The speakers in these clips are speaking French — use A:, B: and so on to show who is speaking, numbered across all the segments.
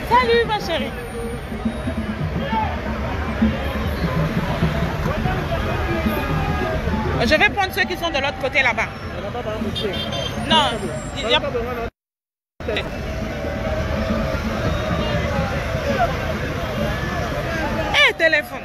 A: Salut ma chérie. Je vais prendre ceux qui sont de l'autre côté là-bas. Non, il y a... Eh, téléphone.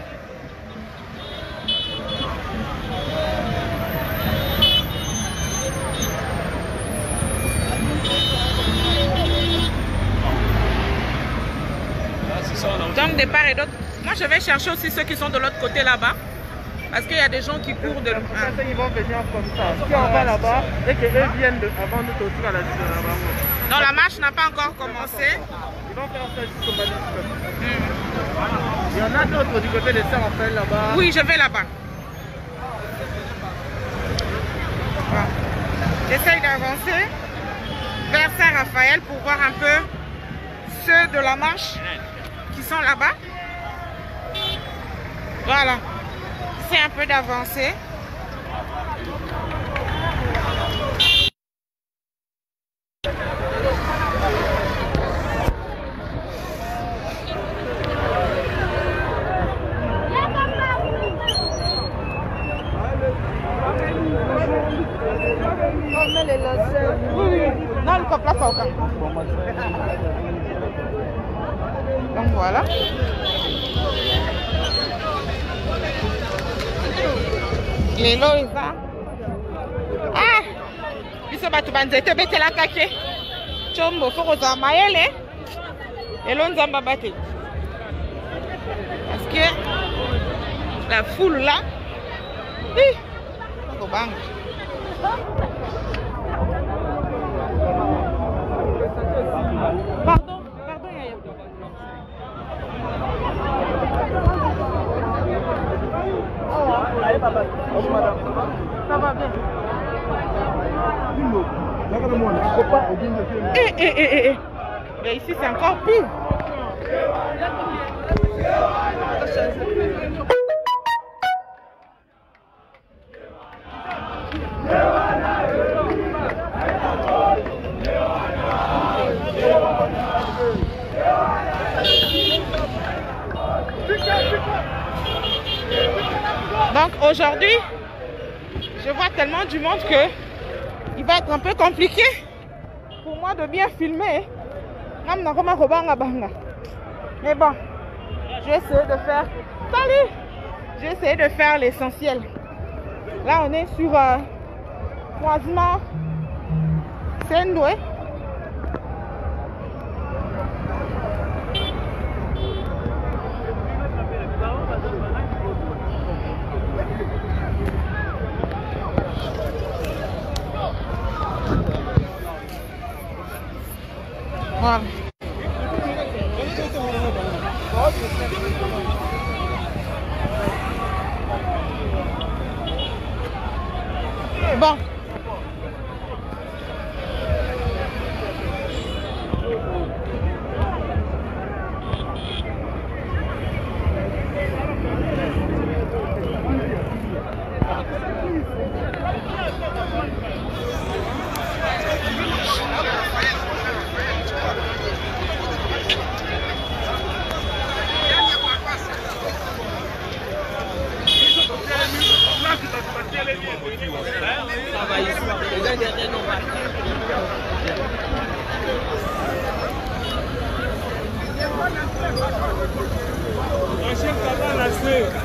A: Donc de part et d'autre. Moi je vais chercher aussi ceux qui sont de l'autre côté là-bas. Parce qu'il y a des gens qui courent de...
B: Ils vont venir comme ça. Si on va là-bas et qu'eux viennent avant de sortir à la ville de là-bas.
A: Non, la marche n'a pas encore commencé.
B: Ils vont faire ça jusqu'au Mali. Il y en a d'autres du côté de Saint-Raphaël là-bas.
A: Oui, je vais là-bas. Voilà. J'essaye d'avancer vers Saint-Raphaël pour voir un peu ceux de la marche qui sont là-bas. Voilà. C'est un peu d'avancer. Non, le cop là, ça. Donc voilà. Les lois, ça. Ah! Ils sont battus, ils étaient bêtés la caquée. Chombo, faut que ça maille. Et l'on s'en battu. Parce que la foule là. Faut bang. Pardon, pardon, Yaya. Ça va bien. Mais ici c'est encore pire. Donc aujourd'hui, je vois tellement du monde que il va être un peu compliqué pour moi de bien filmer. Mais bon, je vais essayer de faire... Salut! J'ai essayé de faire l'essentiel. Là, on est sur croisement Sendoué. Voilà. Bon.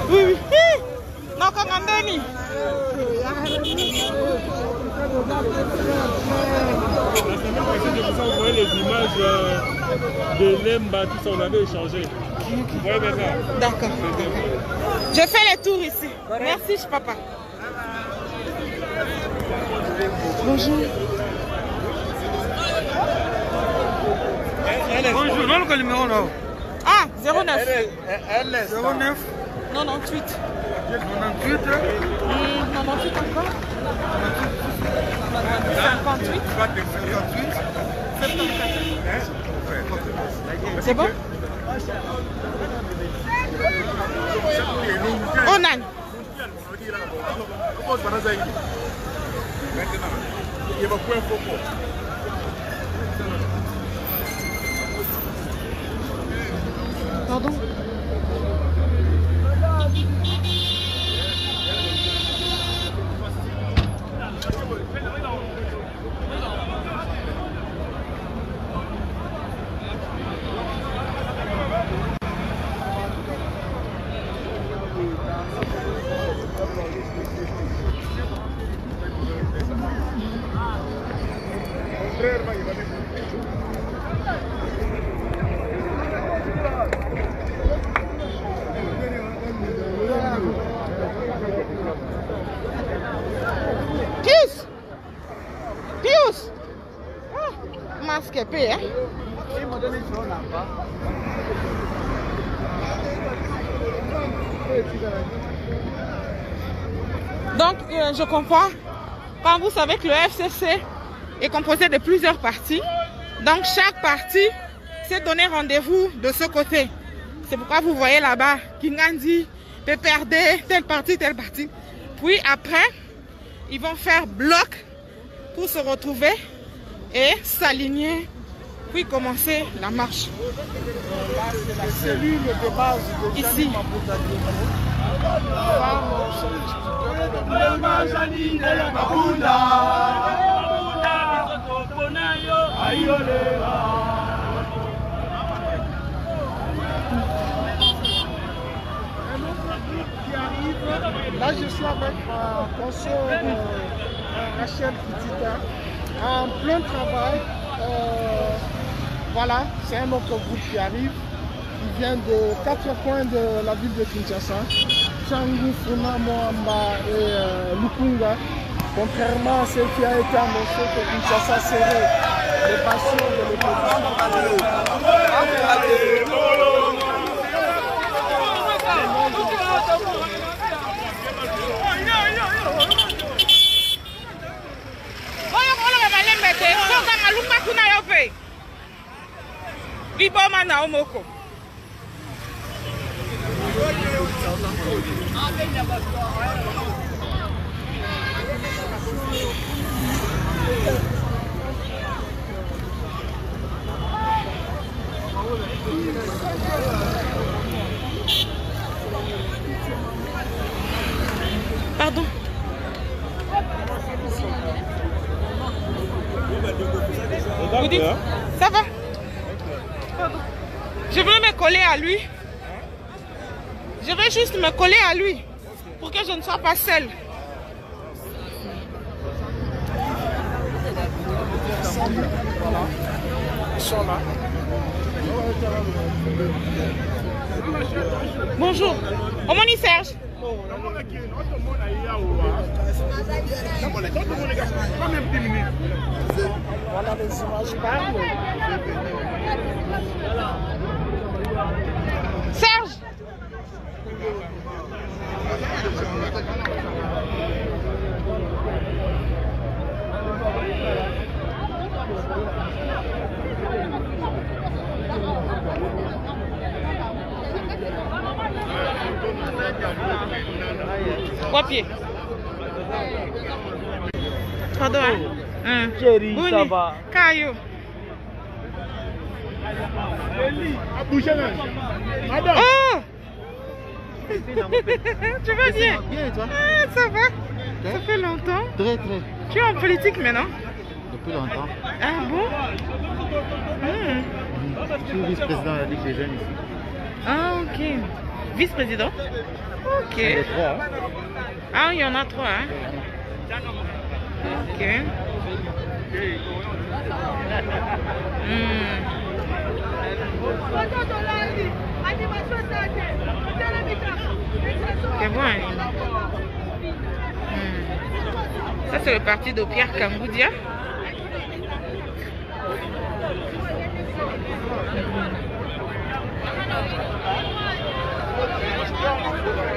A: Oui, oui. Non, comme Andeni.
C: La semaine passée, je vous ai envoyé les images de Lemba, tout ça, on avait échangé. Vous voyez bien ça?
A: D'accord. Je fais les tours ici. Merci, papa. Bonjour.
B: Bonjour, non le numéro là.
A: Ah, 09.
B: 09.
A: 98.
B: 98.
A: 98 encore. 58. 58. C'est bon? Onan. Pardon? Pius! Masque épais, hein? Donc, je comprends. Quand vous savez que le FCC est composé de plusieurs partis, donc chaque parti s'est donné rendez-vous de ce côté. C'est pourquoi vous voyez là-bas Kingandi, PPRD, tel parti. Puis après, ils vont faire bloc pour se retrouver et s'aligner, puis commencer la marche. Ici.
D: Là, je suis avec ma consoeur Rachel Kitita en plein travail. Voilà, c'est un autre groupe qui arrive. Il vient de 4 coins de la ville de Kinshasa. Changu, Funa, Moamba et Lukunga. Contrairement à ce qui a été annoncé que Kinshasa serait les passions de l'opposition.
A: Pardon. Vous dites, ça va? Je veux me coller à lui. Je veux juste me coller à lui pour que je ne sois pas seule.
D: Voilà. Ils sont là.
A: Bonjour. Omoni Serge.
D: Voilà les images parlent.
A: Serge. Papier. Pardon.
B: Chérie, ça va.
A: Caillou. Oh! Tu vas bien?
B: Bien et toi?
A: Ah, ça va? Ça fait longtemps.
B: Très
E: Très, très.
A: Tu es en politique maintenant?
E: Depuis longtemps.
A: Ah bon?
E: Je suis vice-président de la Ligue des jeunes ici.
A: Ah ok. Vice-président? Ok.
E: Il y a 3. Hein?
A: Ah, il y en a 3. Hein? Ok. C'est bon. Hein? Ça, c'est le parti de Pierre Kangoudia.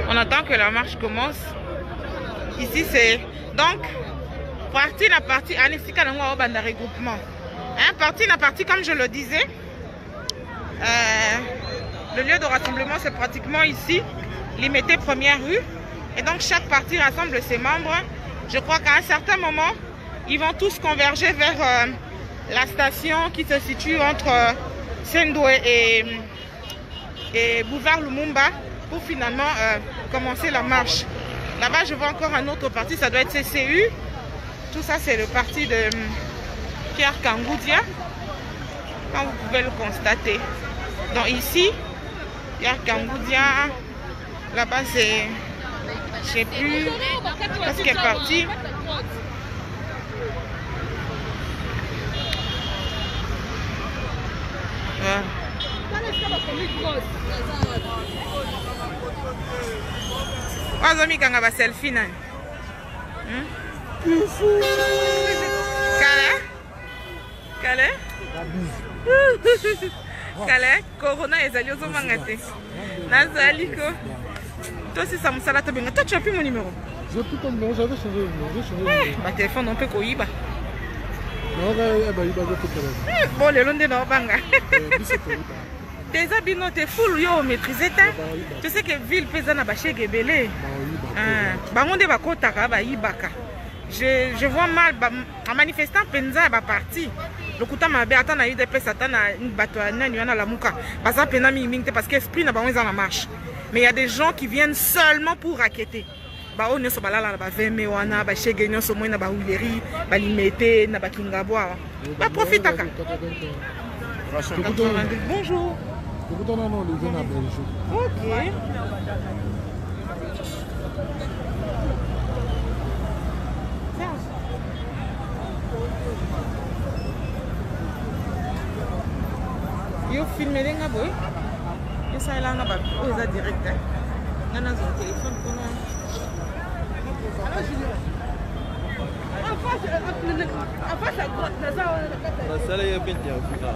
A: On attend que la marche commence. Ici, c'est donc parti na parti. Regroupement. Un parti na parti, comme je le disais. Le lieu de rassemblement, c'est pratiquement ici, Limité première rue. Et donc, chaque parti rassemble ses membres. Je crois qu'à un certain moment, ils vont tous converger vers la station qui se situe entre Sendoué et Boulevard Lumumba pour finalement commencer la marche. Là-bas, je vois encore un autre parti, ça doit être CCU. Tout ça, c'est le parti de Pierre Kangoudia, comme vous pouvez le constater. Donc ici, Pierre Kangoudia, là-bas, c'est... Je sais plus parce qu'il est parti. Voilà. Amis quand on va selfie nan. Kale? Kale? Corona ezali ozomanga te. Nazali ko. Toi aussi ça me salade bien. Toi tu as plus mon numéro.
D: Je n'ai plus ton numéro, j'avais changé le numéro.
A: Ma téléphone on peut koyiba.
D: Non, il va y avoir
A: bon le long de no banga. Tes habits non t'es full yo maîtriser ta. Tu sais que ville pesa na baché gebele. Bangonde ba kotaka ba yibaka. Je vois mal en manifestant penza ba parti. Le kuta mabe ata na UDPS ata na bato nani wana la muka. Basa pena mingte parce que esprit na bango za la marche. Mais il y a des gens qui viennent seulement pour raqueter. Bah on est balala ba veme wana ba chege nyoso moina ba wileri ba limete na ba kingabwa. Ba profite aka. Bonjour. Ok. Yo filmé les boy. Et ça là na ba oza direct. Nana zo téléphone kono. Alors Julien. En face à droite, ça ça là y a bien Africa.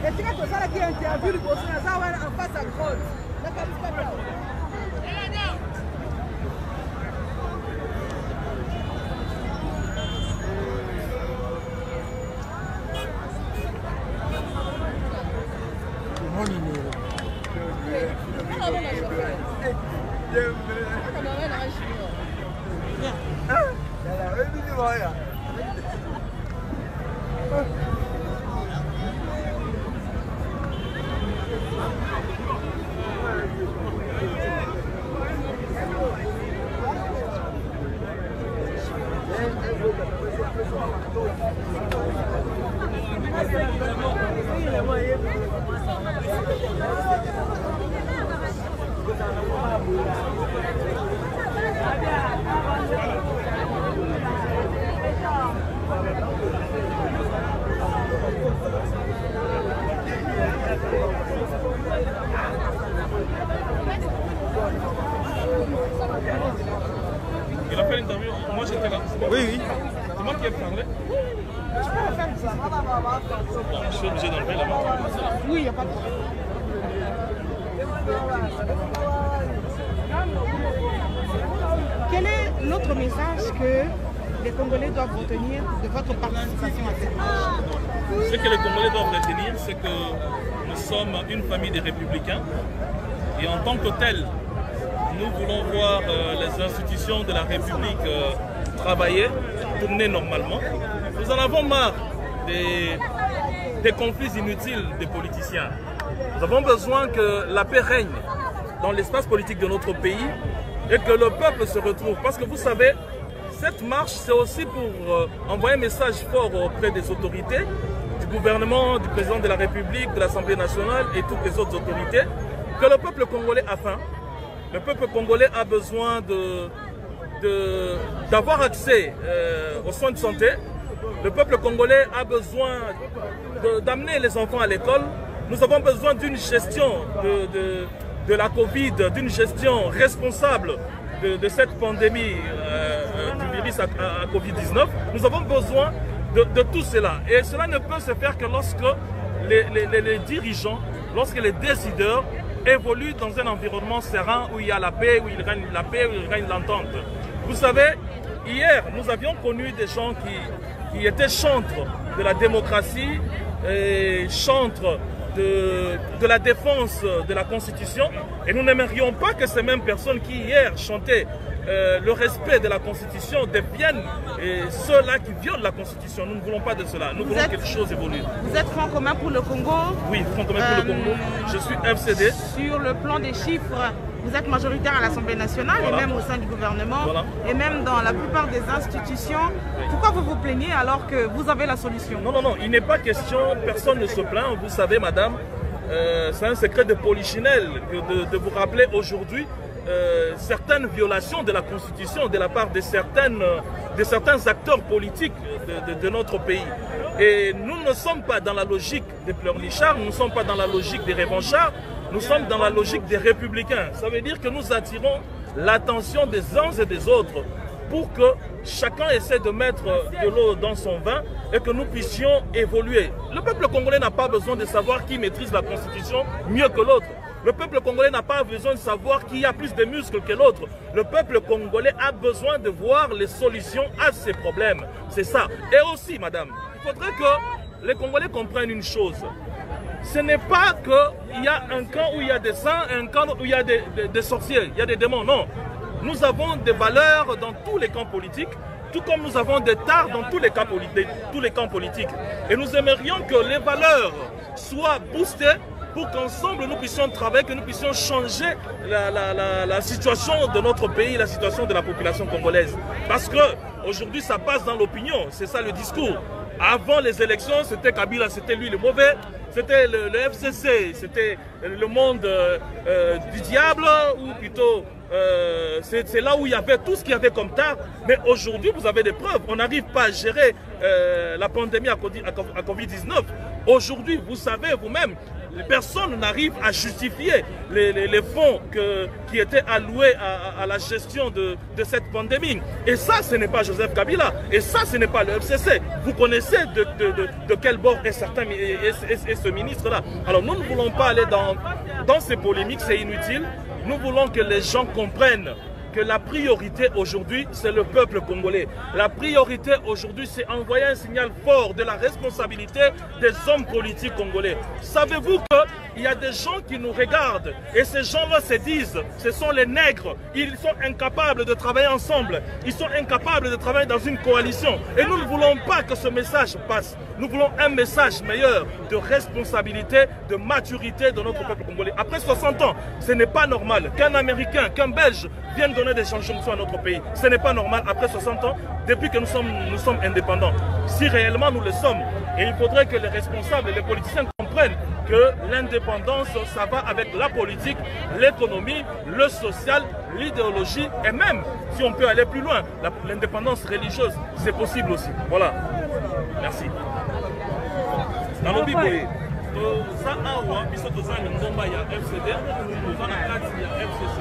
A: Et tu vois ça là qui est interview le boss na ça en face à droite. La capitale.
C: Il a fait l'interview, moi j'étais là.
E: Oui, oui.
C: C'est moi qui ai parlé. Je suis obligé d'enlever là-bas.
A: Oui, il n'y a pas de problème. Quel est l'autre message que les Congolais doivent retenir de votre participation à cette marche?
C: Ce que les Congolais doivent retenir, c'est que nous sommes une famille de républicains et en tant que tel, nous voulons voir les institutions de la République travailler, tourner normalement. Nous en avons marre des conflits inutiles des politiciens. Nous avons besoin que la paix règne dans l'espace politique de notre pays et que le peuple se retrouve. Parce que vous savez, cette marche, c'est aussi pour envoyer un message fort auprès des autorités, du gouvernement, du président de la République, de l'Assemblée nationale et toutes les autres autorités, que le peuple congolais a faim. Le peuple congolais a besoin d'avoir accès aux soins de santé. Le peuple congolais a besoin d'amener les enfants à l'école. Nous avons besoin d'une gestion de la Covid, d'une gestion responsable de cette pandémie du virus à Covid-19. Nous avons besoin de tout cela. Et cela ne peut se faire que lorsque les dirigeants, lorsque les décideurs évoluent dans un environnement serein où il y a la paix, où il règne la paix, où il règne l'entente. Vous savez, hier, nous avions connu des gens qui étaient chantres de la démocratie et chantres de la défense de la Constitution. Et nous n'aimerions pas que ces mêmes personnes qui hier chantaient le respect de la Constitution deviennent ceux-là qui violent la Constitution. Nous ne voulons pas de cela. Nous voulons que quelque chose évolue.
A: Vous êtes Front commun pour le Congo?
C: Oui, Front commun pour le Congo. Je suis FCD.
A: Sur le plan des chiffres, vous êtes majoritaire à l'Assemblée nationale et même au sein du gouvernement et même dans la plupart des institutions. Pourquoi vous vous plaignez alors que vous avez la solution? Non, il n'est pas question, personne ne se plaint. Vous savez, madame, c'est un secret de polichinelle de vous rappeler aujourd'hui certaines violations de la Constitution de la part de certains acteurs politiques de notre pays. Et nous ne sommes pas dans la logique des pleurnichards, nous ne sommes pas dans la logique des revanchards, nous sommes dans la logique des républicains. Ça veut dire que nous attirons l'attention des uns et des autres pour que chacun essaie de mettre de l'eau dans son vin et que nous puissions évoluer. Le peuple congolais n'a pas besoin de savoir qui maîtrise la Constitution mieux que l'autre. Le peuple congolais n'a pas besoin de savoir qui a plus de muscles que l'autre. Le peuple congolais a besoin de voir les solutions à ses problèmes. C'est ça. Et aussi, madame, il faudrait que les Congolais comprennent une chose. Ce n'est pas qu'il y a un camp où il y a des saints et un camp où il y a des sorciers, il y a des démons. Non. Nous avons des valeurs dans tous les camps politiques, tout comme nous avons des tares dans tous les camps politiques. Et nous aimerions que les valeurs soient boostées pour qu'ensemble nous puissions travailler, que nous puissions changer la situation de notre pays, la situation de la population congolaise. Parce qu'aujourd'hui, ça passe dans l'opinion, c'est ça le discours. Avant les élections, c'était Kabila, c'était lui le mauvais, c'était le FCC, c'était le monde du diable, ou plutôt c'est là où il y avait tout ce qu'il y avait comme tard. Mais aujourd'hui, vous avez des preuves, on n'arrive pas à gérer la pandémie à Covid-19. Aujourd'hui, vous savez vous-même, personne n'arrive à justifier les fonds qui étaient alloués à la gestion de cette pandémie. Et ça, ce n'est pas Joseph Kabila. Et ça, ce n'est pas le FCC. Vous connaissez de quel bord est ce ministre-là. Alors, nous ne voulons pas aller dans ces polémiques, c'est inutile. Nous voulons que les gens comprennent que la priorité aujourd'hui, c'est le peuple congolais. La priorité aujourd'hui, c'est envoyer un signal fort de la responsabilité des hommes politiques congolais. Savez-vous qu'il y a des gens qui nous regardent et ces gens-là se disent, ce sont les nègres, ils sont incapables de travailler ensemble, ils sont incapables de travailler dans une coalition. Et nous ne voulons pas que ce message passe. Nous voulons un message meilleur de responsabilité, de maturité de notre peuple congolais. Après 60 ans, ce n'est pas normal qu'un Américain, qu'un Belge vienne donner des sanctions à notre pays. Ce n'est pas normal après 60 ans, depuis que nous sommes indépendants. Si réellement nous le sommes, et il faudrait que les responsables et les politiciens comprennent que l'indépendance, ça va avec la politique, l'économie, le social, l'idéologie, et même, si on peut aller plus loin, l'indépendance religieuse, c'est possible aussi. Voilà. Merci. Dans le Bible, ça a biso tozana ngomba ya FCD, tozana kati ya FCC.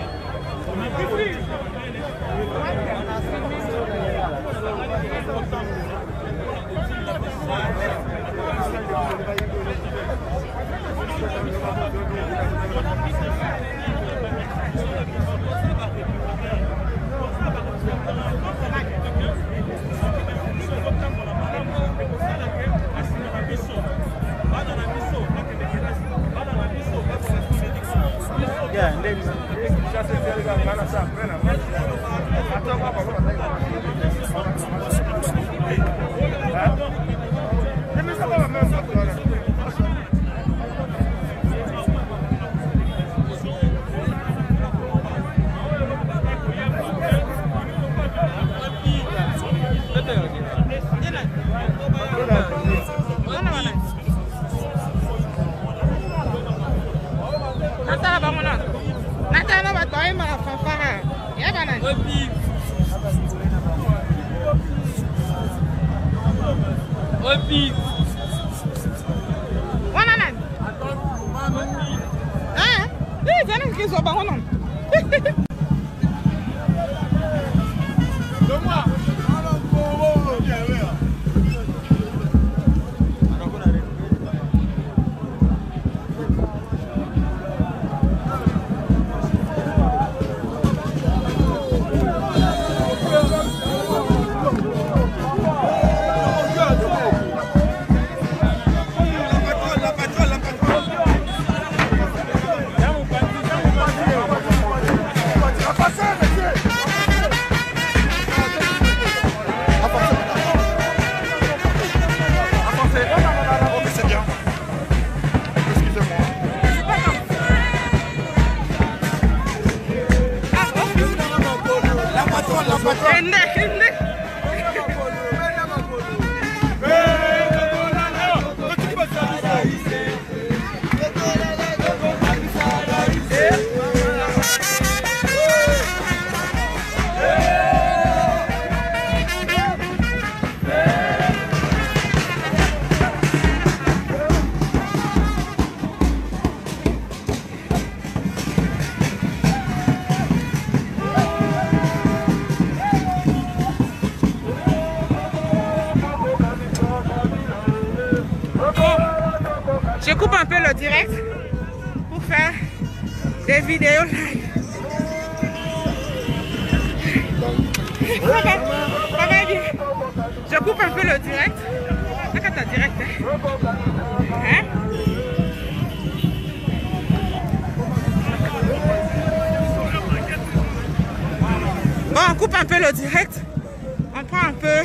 A: Je coupe un peu le direct pour faire des vidéos live. Ça va bien. Je coupe un peu le direct. Regarde ta direct. Hein? Bon, on coupe un peu le direct. On prend un peu